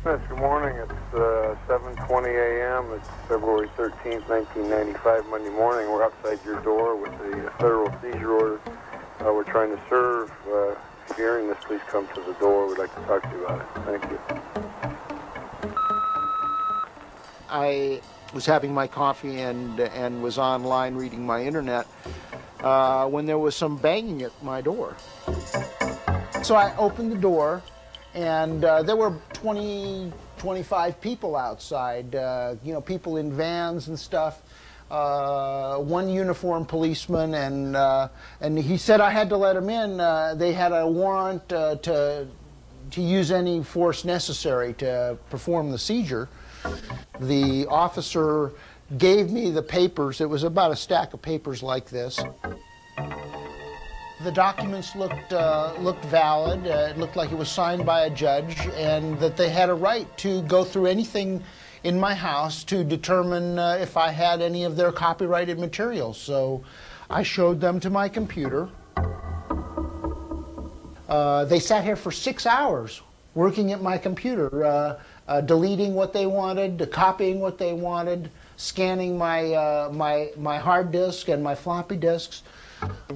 Yes, good morning. It's 7:20 a.m. It's February 13th, 1995, Monday morning. We're outside your door with a federal seizure order. We're trying to serve. If you're hearing this, please come to the door. We'd like to talk to you about it. Thank you. I was having my coffee and was online reading my internet when there was some banging at my door. So I opened the door, and there were 20, 25 people outside, you know, people in vans and stuff. One uniformed policeman, and he said I had to let him in. They had a warrant to use any force necessary to perform the seizure. The officer gave me the papers. It was about a stack of papers like this. The documents looked valid. It looked like it was signed by a judge, and that they had a right to go through anything in my house to determine if I had any of their copyrighted materials. So I showed them to my computer. They sat here for 6 hours working at my computer, deleting what they wanted, copying what they wanted, scanning my hard disk and my floppy disks.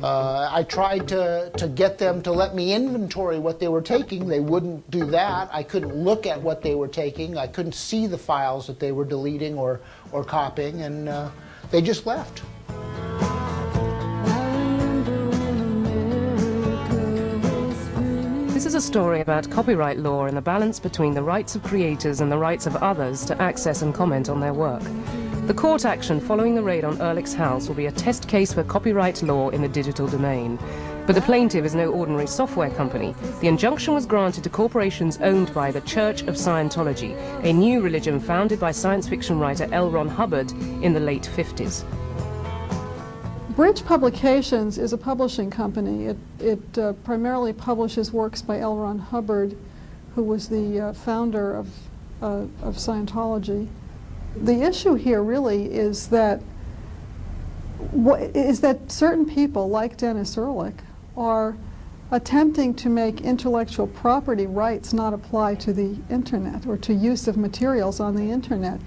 I tried to get them to let me inventory what they were taking. They wouldn't do that. I couldn't look at what they were taking. I couldn't see the files that they were deleting or copying, and they just left. This is a story about copyright law and the balance between the rights of creators and the rights of others to access and comment on their work. The court action following the raid on Erlich's house will be a test case for copyright law in the digital domain. But the plaintiff is no ordinary software company. The injunction was granted to corporations owned by the Church of Scientology, a new religion founded by science fiction writer L. Ron Hubbard in the late 50s. Bridge Publications is a publishing company. It primarily publishes works by L. Ron Hubbard, who was the founder of Scientology. The issue here really is that certain people, like Dennis Erlich, are attempting to make intellectual property rights not apply to the Internet or to use of materials on the Internet.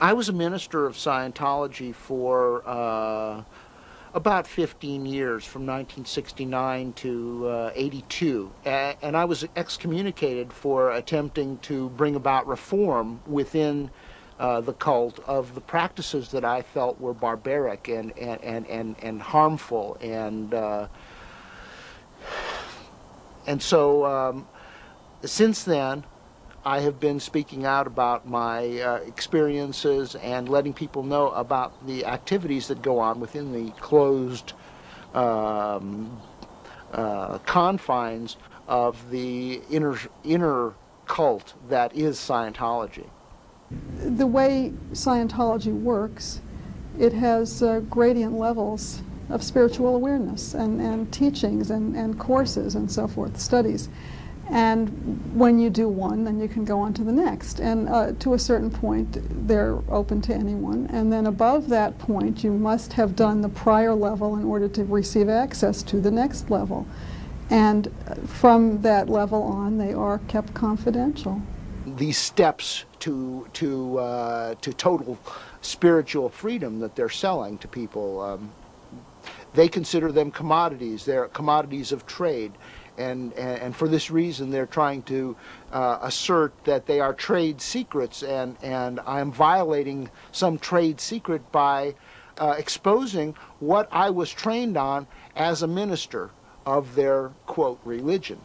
I was a minister of Scientology for about 15 years, from 1969 to 82, and I was excommunicated for attempting to bring about reform within the cult of the practices that I felt were barbaric and harmful, and so since then I have been speaking out about my experiences and letting people know about the activities that go on within the closed confines of the inner cult that is Scientology. The way Scientology works, it has gradient levels of spiritual awareness and teachings and courses and so forth, studies. And when you do one, then you can go on to the next. And to a certain point, they're open to anyone. And then above that point, you must have done the prior level in order to receive access to the next level. And from that level on, they are kept confidential. These steps to total spiritual freedom that they're selling to people, they consider them commodities. They're commodities of trade, and for this reason they're trying to assert that they are trade secrets, and I'm violating some trade secret by exposing what I was trained on as a minister of their, quote, religion.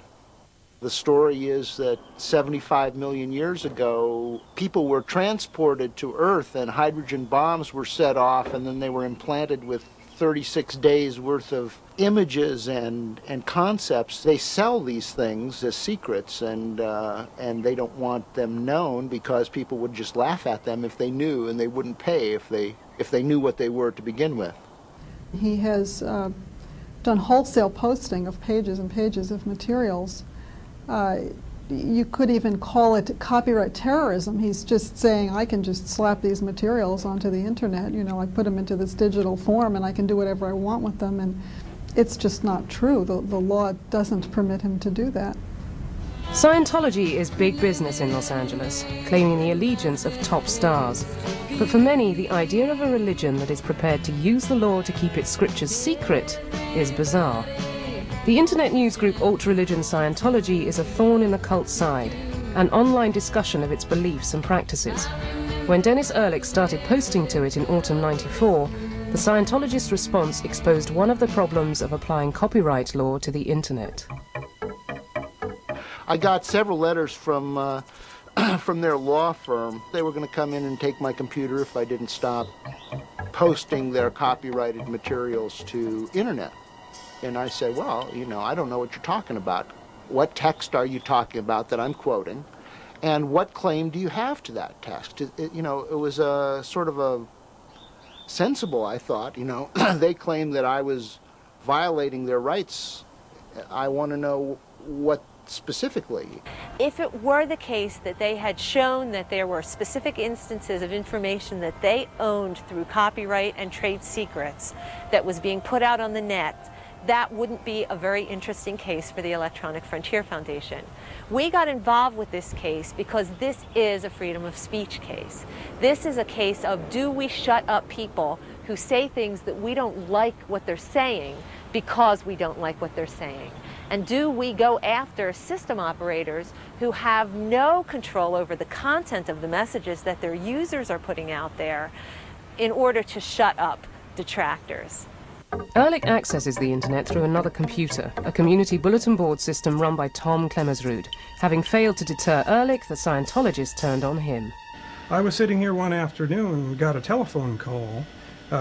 The story is that 75 million years ago, people were transported to Earth and hydrogen bombs were set off, and then they were implanted with 36 days worth of images and concepts. They sell these things as secrets, and they don't want them known because people would just laugh at them if they knew, and they wouldn't pay if they knew what they were to begin with. He has done wholesale posting of pages and pages of materials. You could even call it copyright terrorism. He's just saying, I can just slap these materials onto the internet, you know, I put them into this digital form and I can do whatever I want with them, and it's just not true. The law doesn't permit him to do that. Scientology is big business in Los Angeles, claiming the allegiance of top stars. But for many, the idea of a religion that is prepared to use the law to keep its scriptures secret is bizarre. The internet news group alt-religion Scientology is a thorn in the cult's side, an online discussion of its beliefs and practices. When Dennis Erlich started posting to it in autumn '94, the Scientologist response exposed one of the problems of applying copyright law to the internet. I got several letters from from their law firm. They were going to come in and take my computer if I didn't stop posting their copyrighted materials to internet. And I said, well, you know, I don't know what you're talking about. What text are you talking about that I'm quoting? And what claim do you have to that text? You know, it was a sort of a sensible, I thought, you know. They claimed that I was violating their rights. I want to know what specifically. If it were the case that they had shown that there were specific instances of information that they owned through copyright and trade secrets that was being put out on the net, that wouldn't be a very interesting case for the Electronic Frontier Foundation. We got involved with this case because this is a freedom of speech case. This is a case of, do we shut up people who say things that we don't like what they're saying because we don't like what they're saying? And do we go after system operators who have no control over the content of the messages that their users are putting out there in order to shut up detractors? Erlich accesses the internet through another computer, a community bulletin board system run by Tom Klemmersrud. Having failed to deter Erlich, the Scientologist turned on him. I was sitting here one afternoon and got a telephone call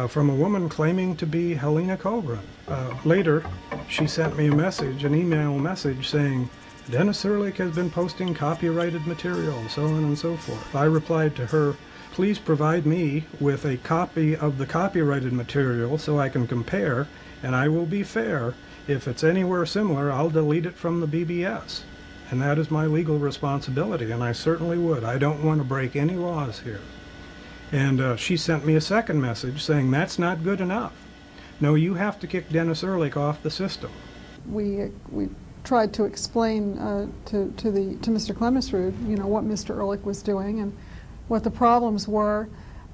from a woman claiming to be Helena Kobrin. Later, she sent me a message, an email message saying, Dennis Erlich has been posting copyrighted material, and so on and so forth. I replied to her, please provide me with a copy of the copyrighted material so I can compare, and I will be fair. If it's anywhere similar, I'll delete it from the BBS. And that is my legal responsibility, and I certainly would. I don't want to break any laws here. And she sent me a second message saying, that's not good enough. No, you have to kick Dennis Erlich off the system. We tried to explain to Mr. Klemmersrud, you know, what Mr. Erlich was doing and what the problems were.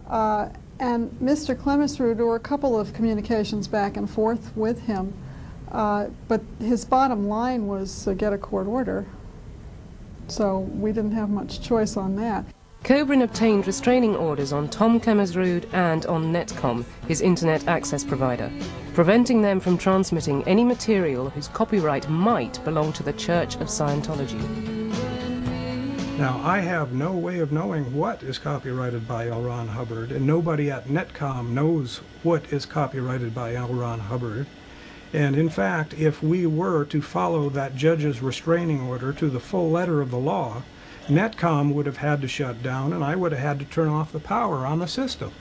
And Mr. Klemmersrud, there were a couple of communications back and forth with him, but his bottom line was get a court order. So we didn't have much choice on that. Kobrin obtained restraining orders on Tom Klemmersrud and on Netcom, his internet access provider, preventing them from transmitting any material whose copyright might belong to the Church of Scientology. Now, I have no way of knowing what is copyrighted by L. Ron Hubbard, and nobody at Netcom knows what is copyrighted by L. Ron Hubbard. And in fact, if we were to follow that judge's restraining order to the full letter of the law, Netcom would have had to shut down, and I would have had to turn off the power on the system.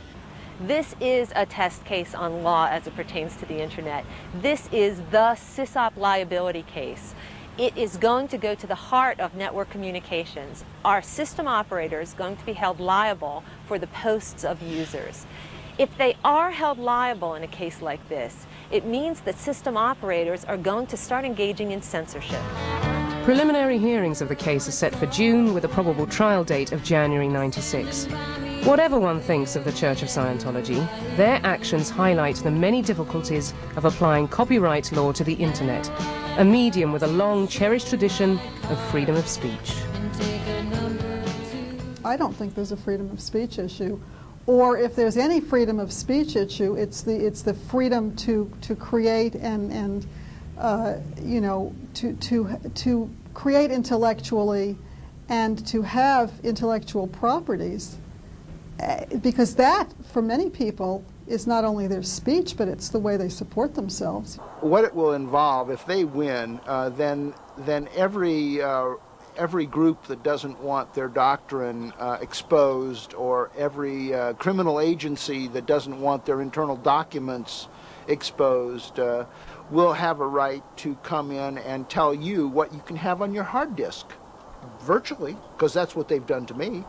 This is a test case on law as it pertains to the internet. This is the SysOp liability case. It is going to go to the heart of network communications. Our system operator is going to be held liable for the posts of users. If they are held liable in a case like this, it means that system operators are going to start engaging in censorship. Preliminary hearings of the case are set for June, with a probable trial date of January '96. Whatever one thinks of the Church of Scientology, their actions highlight the many difficulties of applying copyright law to the internet, a medium with a long, cherished tradition of freedom of speech. I don't think there's a freedom of speech issue. Or if there's any freedom of speech issue, it's the freedom to create and you know, to create intellectually and to have intellectual properties, because that, for many people, is not only their speech, but it's the way they support themselves. What it will involve, if they win, then every group that doesn't want their doctrine exposed, or every criminal agency that doesn't want their internal documents exposed, will have a right to come in and tell you what you can have on your hard disk, virtually, because that's what they've done to me.